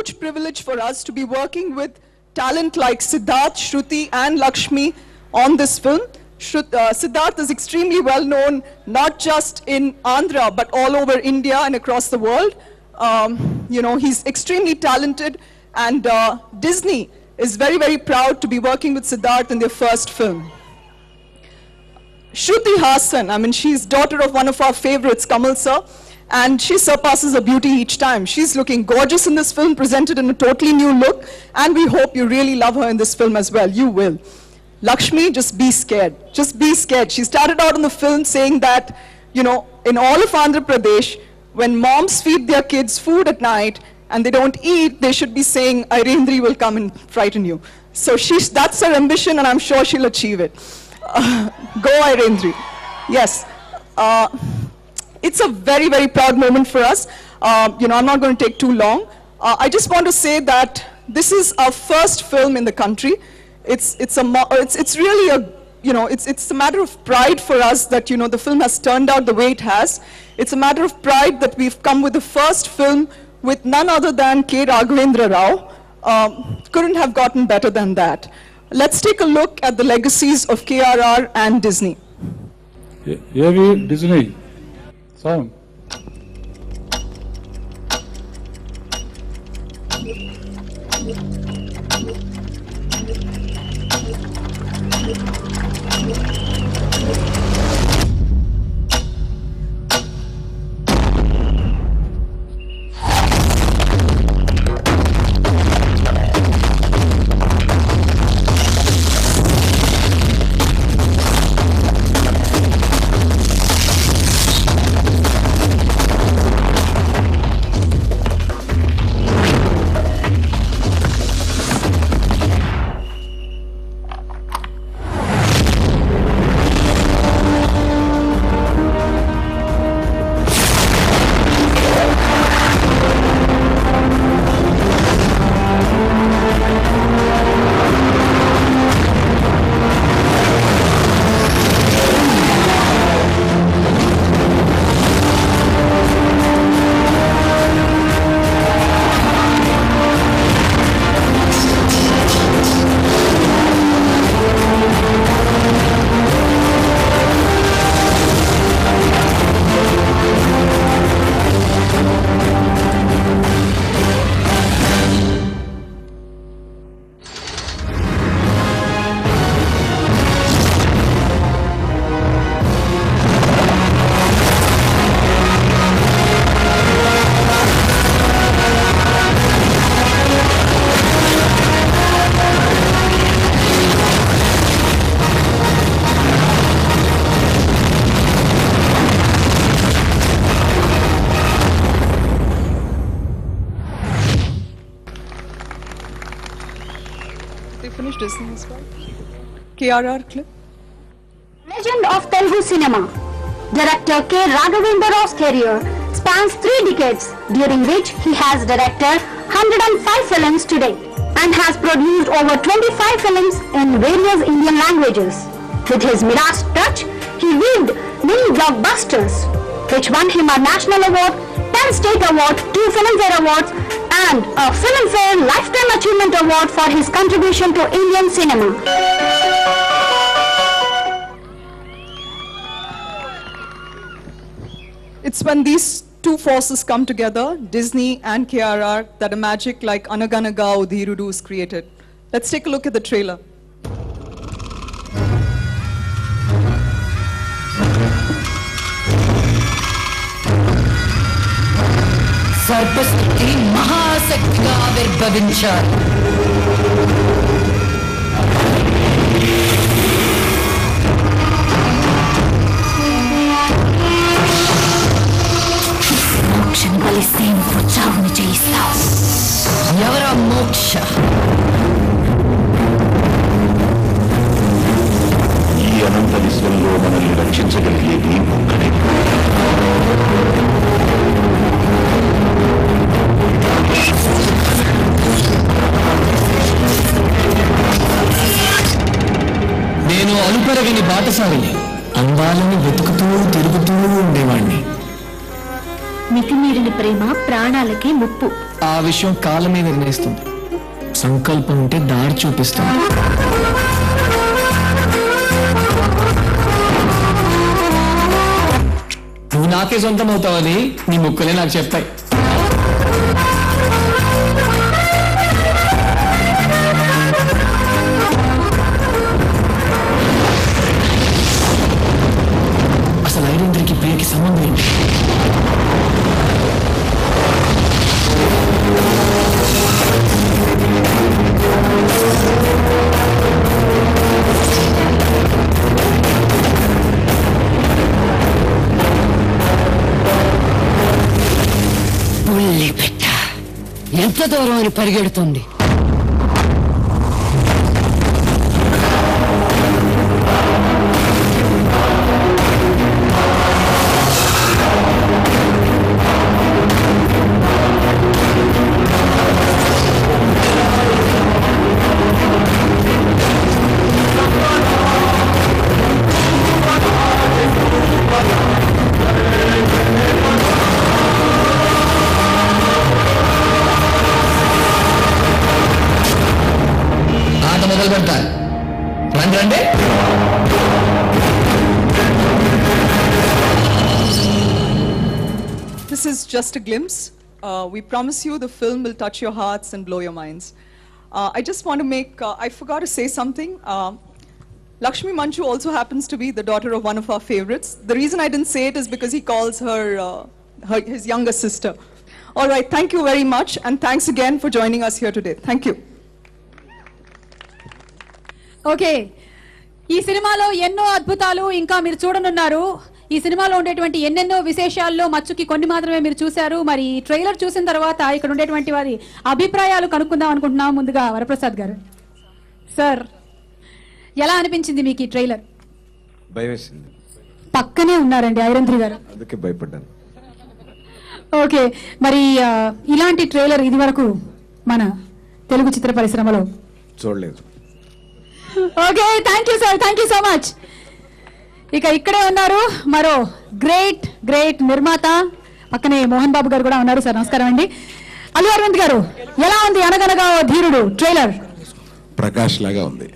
huge privilege for us to be working with talent like Siddharth, Shruti and Lakshmi on this film. Siddharth is extremely well known, not just in Andhra, but all over India and across the world. He's extremely talented, and Disney is very, very proud to be working with Siddharth in their first film. Shruti Hassan, she's daughter of one of our favorites, Kamal sir, and she surpasses her beauty each time. She's looking gorgeous in this film, presented in a totally new look, and we hope you really love her in this film as well. You will. Lakshmi, just be scared. Just be scared. She started out in the film saying that, in all of Andhra Pradesh, when moms feed their kids food at night and they don't eat, they should be saying, Irendri will come and frighten you. So that's her ambition, and I'm sure she'll achieve it. Go Irendri. Yes. It's a very, very proud moment for us. I'm not going to take too long. I just want to say that this is our first film in the country. It's really a matter of pride for us that the film has turned out the way it has. It's a matter of pride that we've come with the first film with none other than K. Raghavendra Rao. Couldn't have gotten better than that. Let's take a look at the legacies of KRR and Disney. Disney. Sound. They finished Disney as well. KRR clip. Legend of Telugu cinema. Director K. Raghavendra Rao's career spans 3 decades, during which he has directed 105 films to date and has produced over 25 films in various Indian languages. With his Miraz touch, he weaved many blockbusters, which won him a National Award, 10 State Awards, 2 Filmfare Awards, and a Filmfare Lifetime Achievement Award for his contribution to Indian cinema. It's when these two forces come together, Disney and KRR, that a magic like Anaganaga Udhirudu is created. Let's take a look at the trailer. సర్పశక్తి మహాశక్తిగా ఆవిర్భవించారు. మోక్షను బలిస్తే నువ్వు చావుని జయిస్తావు. ఎవరా మోక్ష? ఈ అనంత విశ్వంలో మనల్ని రక్షించగలిగేది ఒక్కడే. నేను అలుపెరగని బాటసారిని, అందాలను వెతుకుతూ తిరుగుతూ ఉండేవాణ్ణి. మితిమీరిన ప్రేమ ప్రాణాలకి ముప్పు. ఆ విషయం కాలమే నిర్ణయిస్తుంది. సంకల్పం ఉంటే దారి చూపిస్తుంది. నువ్వు నాకే సొంతం అవుతావని నీ ముక్కలే నాకు చెప్తాయి. అసలు ఐరేంద్రకి ప్రియకి సంబంధం ఏంటి? పెట్ట ఎంత దూరం అని పరిగెడుతుంది. రండి. This is just a glimpse. We promise you the film will touch your hearts and blow your minds. I just want to make, I forgot to say something. Lakshmi Manchu also happens to be the daughter of one of our favorites. The reason I didn't say it is because he calls her, his younger sister. All right, thank you very much, and thanks again for joining us here today. Thank you. Okay, ఈ సినిమాలో ఎన్నో అద్భుతాలు ఇంకా మీరు చూడనున్నారు. ఈ సినిమాలో ఉండేటువంటి ఎన్నెన్నో విశేషాల్లో మచ్చుకి కొన్ని మాత్రమే మీరు చూశారు. మరి ట్రైలర్ చూసిన తర్వాత ఇక్కడ ఉండేటువంటి వారి అభిప్రాయాలు కనుక్కుందాం అనుకుంటున్నాం. ముందుగా వరప్రసాద్ గారు, సార్ ఎలా అనిపించింది మీకు ఈ ట్రైలర్? భయమేసింది. పక్కనే ఉన్నారండి ఐరేంద్ర గారు, అందుకే భయపడ్డాను. ఓకే, మరి ఇలాంటి ట్రైలర్ ఇది వరకు మన తెలుగు చిత్ర పరిశ్రమలో చూడలేదు. Okay, thank you sir, thank you so much. ఇక ఇక్కడే ఉన్నారు మరో గ్రేట్ గ్రేట్ నిర్మాత, పక్కనే మోహన్ బాబు గారు కూడా ఉన్నారు. సార్ నమస్కారం అండి. అల్లు అరవింద్ గారు, ఎలా ఉంది అనగనగా ఓ ధీరుడు ట్రైలర్? ప్రకాష్ లాగా ఉంది.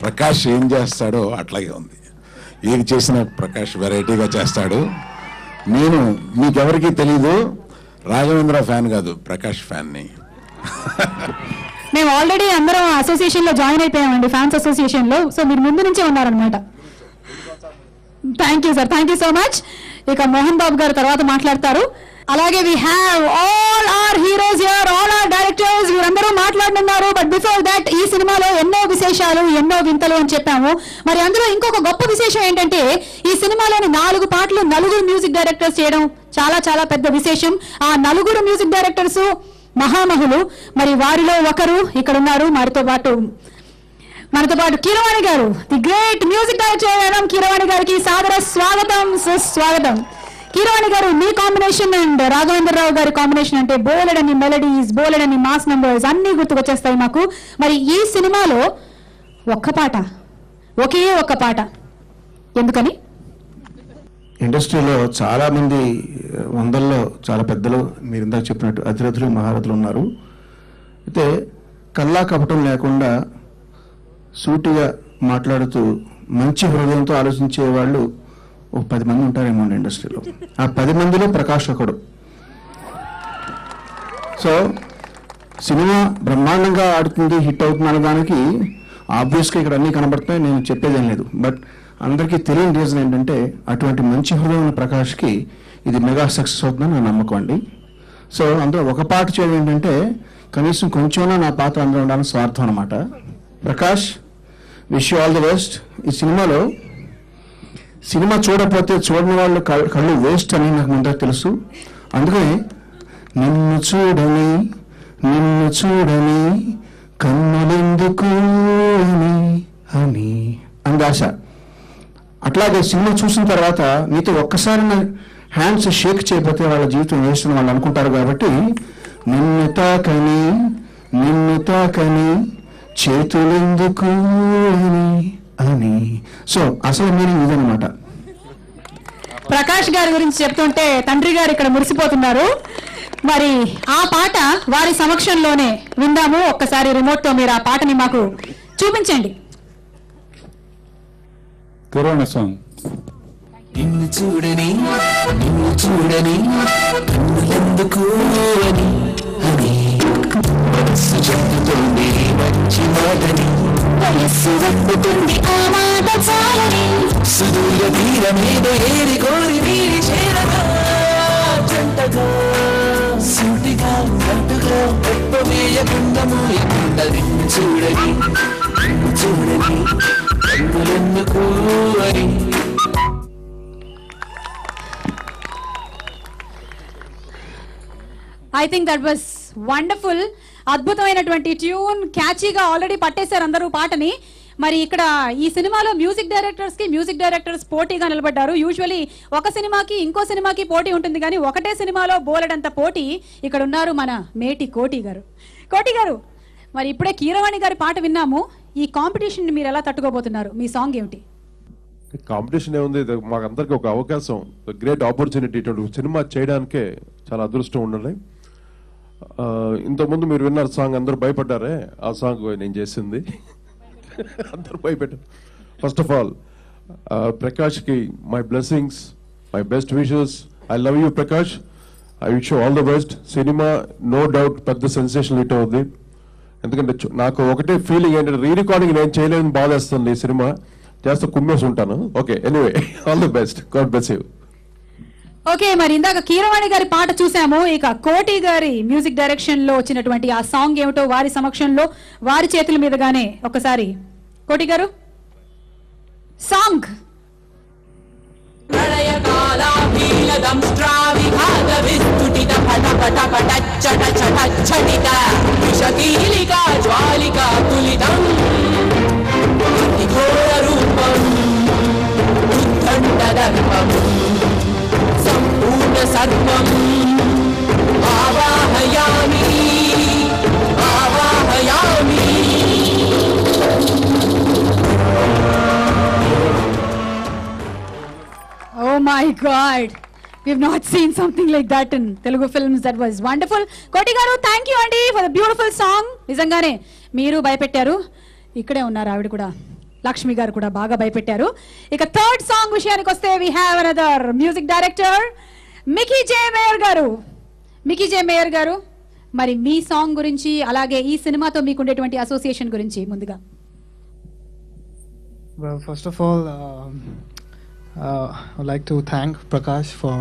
ప్రకాష్ ఏం చేస్తాడో అట్లాగే ఉంది. ఏది చేసినా ప్రకాష్ వెరైటీగా చేస్తాడు. నేను మీకెవరికి తెలీదు, రాఘవేంద్ర ఫ్యాన్ కాదు, ప్రకాష్ ఫ్యాన్ని. మేము ఆల్రెడీ అందరం అసోసియేషన్ లో జాయిన్ అయిపోయామండి, ఫ్యాన్స్ అసోసియేషన్ లో. సో మీరు ముందు నుంచే ఉన్నారనమాట. Thank you sir, thank you so much. ఇక మోహన్ బాబు గారు తర్వాత మాట్లాడతారు. అలాగే we have all our heroes here, all our directors, వీరందరూ మాట్లాడుతున్నారు. బట్ బిఫోర్ దట్ ఈ సినిమాలో ఎన్నో విశేషాలు, ఎన్నో వింతలు అని చెప్పాము. మరి అందులో ఇంకొక గొప్ప విశేషం ఏంటంటే ఈ సినిమాలోని 4 పాటలు 4 మ్యూజిక్ డైరెక్టర్స్ చేయడం చాలా చాలా పెద్ద విశేషం. ఆ 4 మ్యూజిక్ డైరెక్టర్స్ మహామహులు. మరి వారిలో ఒకరు ఇక్కడ ఉన్నారు మనతో పాటు కీరవాణి గారు, the great music director madam Keeravani గారికి సాదర స్వాగతం, సుస్వాగతం. కీరవాణి గారు, మీ కాంబినేషన్ అండ్ రాఘవేంద్రరావు గారి కాంబినేషన్ అంటే బోలెడని మెలడీస్, బోలెడని మాస్ నంబర్స్ అన్ని గుర్తుకొచ్చేస్తాయి మాకు. మరి ఈ సినిమాలో ఒక్క పాట, ఒకే ఒక్క పాట ఎందుకని? ఇండస్ట్రీలో చాలామంది వందల్లో చాలా పెద్దలు, మీరు ఇందాక చెప్పినట్టు అతిరథులు మహారథులు ఉన్నారు. అయితే కల్లా కపటం లేకుండా సూటిగా మాట్లాడుతూ మంచి హృదయంతో ఆలోచించే వాళ్ళు ఒక 10 మంది ఉంటారేమో ఇండస్ట్రీలో. ఆ 10 మందిలో ప్రకాష్ ఒకడు. సో సినిమా బ్రహ్మాండంగా ఆడుతుంది, హిట్ అవుతుంది అనడానికి ఆబ్వియస్గా ఇక్కడ అన్నీ కనబడుతున్నాయి, నేను చెప్పేదేం లేదు. బట్ అందరికీ తెలియని రీజన్ ఏంటంటే అటువంటి మంచి హృదయం ఉన్న ప్రకాష్కి ఇది మెగా సక్సెస్ అవుతుందని నా నమ్మకం అండి. సో అందులో ఒక పాట చేయడం ఏంటంటే కనీసం కొంచెమైనా నా పాత్ర అందరూ ఉండాలని స్వార్థం అనమాట. Prakash, wish you all the best. ఈ సినిమాలో సినిమా చూడకపోతే చూడని వాళ్ళు కళ్ళు వేస్ట్ అని నాకు ముందే తెలుసు. అందుకని నిన్ను చూడని కన్నులెందుకు అని ఆశ. అట్లాగే సినిమా చూసిన తర్వాత నీతో ఒక్కసారి హ్యాండ్స్ షేక్ చేయకపోతే వాళ్ళ జీవితం వేస్తున్న వాళ్ళు అనుకుంటారు. కాబట్టి నిన్ను తాకని చేతులెందుకు అని. సో అసలు మీనింగ్ ఇదనమాట. ప్రకాష్ గారి గురించి చెప్తుంటే తండ్రి గారు ఇక్కడ మురిసిపోతున్నారు. మరి ఆ పాట వారి సమక్షంలోనే విందాము. ఒక్కసారి రిమోట్ తో మీరు ఆ పాటని మాకు చూపించండి. Corona song. నిన్ను చూడని నిన్ను చూడని ఎందుకు అని అని మనస్సు చెప్తుంది మంచి మాటని మనస్సు వప్పుతుంది ఆ మాట చాలని సుదూర తీరమేదో ఏరి కోరి వీరి చేరగా జంటగా సూటిగా కట్టుగా పెప్పవేయకుండా మూయకుండా నిన్ను చూడని నిన్ను చూడని ఎందుకు అని. I think that was wonderful. అద్భుతమైనటువంటి ట్యూన్, క్యాచీగా ఆల్రెడీ పట్టేశారు అందరూ పాటని. మరి ఇక్కడ ఈ సినిమాలో మ్యూజిక్ డైరెక్టర్స్ పోటీగా నిలబడ్డారు. యూజువలీ ఒక సినిమాకి ఇంకో సినిమాకి పోటీ ఉంటుంది, కానీ ఒకటే సినిమాలో బోలెడంత పోటీ. ఇక్కడ ఉన్నారు మన మేటి కోటి గారు. కోటి గారు, మరి ఇప్పుడే కీరవాణి గారి పాట విన్నాము. ఈ కాంపిటీషన్ మీరు ఎలా తట్టుకోబోతున్నారు? మీ సాంగ్ ఏమిటి? కాంపిటీషన్ ఏముంది, మాకందరికి ఒక అవకాశం, గ్రేట్ ఆపర్చునిటీ. సినిమా చేయడానికే చాలా అదృష్టం ఉండాలి. ఇంతకుముందు మీరు విన్నారు సాంగ్, అందరూ భయపడ్డారే. ఆ సాంగ్ నేను చేసింది, అందరూ భయపెట్టారు. ఫస్ట్ ఆఫ్ ఆల్ ప్రకాష్కి my blessings, my best wishes. I love you Prakash, I wish you all the best. Cinema no doubt పెద్ద సెన్సేషన్ హిట్ అవుద్ది. ఎందుకంటే నాకు ఒకటే ఫీలింగ్ ఏంటంటే, రీ రికార్డింగ్ నేను చేయలేదని బాధేస్తుంది. ఈ సినిమా చేస్తే కుమ్మేసి ఉంటాను. Okay, anyway all the best, God bless you. Okay, మరి ఇందాక కీరవాణి గారి పాట చూసాము. ఇక కోటి గారి మ్యూజిక్ డైరెక్షన్ లో వచ్చినటువంటి ఆ సాంగ్ ఏమిటో వారి సమక్షంలో వారి చేతుల మీదుగానే ఒకసారి కోటి గారు సాంగ్. సంపూర్ణ సర్వం ఆవాహయామి ఆవాహయామి. Oh my God, we've not seen something like that in Telugu films. That was wonderful. Koti garu, thank you andi for the beautiful song. నిజంగానే మీరు భయపెట్టారు. ఇక్కడే ఉన్నారు ఆవిడ కూడా, లక్ష్మి గారు కూడా బాగా భయపెట్టారు. ఇక థర్డ్ సాంగ్ విషయానికి వస్తే we have another music director, Mickey J mayor గారు. మికీ జే మేయర్ గారు, మరి మీ సాంగ్ గురించి అలాగే ఈ సినిమాతో మీకు ఉండేటువంటి అసోసియేషన్ గురించి ముందుగా. Well, first of all, I'd like to thank Prakash for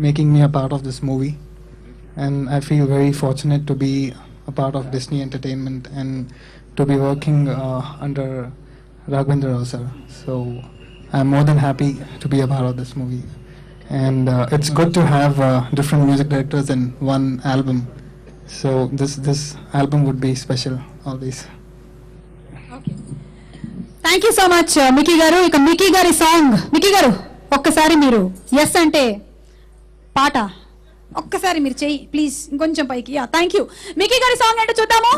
making me a part of this movie, and I feel very fortunate to be a part of Disney Entertainment and to be working under Raghavendra Rao sir. So I'm more than happy to be a part of this movie, and it's good to have different music directors in one album. So this album would be special always. Thank you so much Mickey గారు. ఇక Mickey గారి song. Mickey గారు, ఒక్కసారి మీరు yes అంటే పాట ఒక్కసారి మీరు చెయ్యి ప్లీజ్, ఇంకొంచెం పైకి. Thank you. మికీ గారి సాంగ్ అంటే చూద్దాము.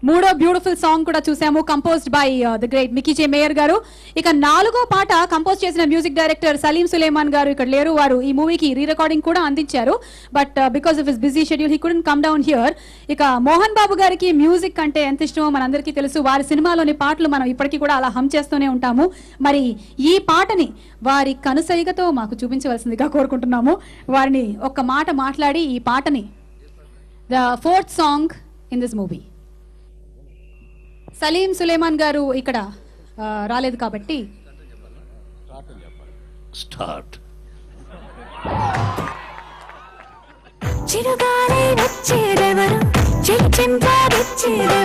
మూడో బ్యూటిఫుల్ సాంగ్ కూడా చూసాము, composed by the great Mickey J mayor గారు. ఇక నాలుగో పాట కంపోజ్ చేసిన మ్యూజిక్ డైరెక్టర్ సలీం సులేమాన్ గారు ఇక్కడ లేరు. వారు ఈ మూవీకి రీ రికార్డింగ్ కూడా అందించారు, but because of his busy schedule he couldn't come down here. ఇక మోహన్ బాబు గారికి మ్యూజిక్ అంటే ఎంత ఇష్టమో మనందరికీ తెలుసు. వారి సినిమాలోని పాటలు మనం ఇప్పటికీ కూడా అలా హమ్ చేస్తూనే ఉంటాము. మరి ఈ పాటని వారి కనుసైగతో మాకు చూపించవలసిందిగా కోరుకుంటున్నాము. వారిని ఒక్క మాట మాట్లాడి ఈ పాటని, the fourth song in this movie. Salim Sulaiman garu ఇక్కడ రాలేదు కాబట్టి స్టార్ట్. చిరుగాలి వచ్చేదెవరు, చిచ్చింపాడిచ్చేదెవరు,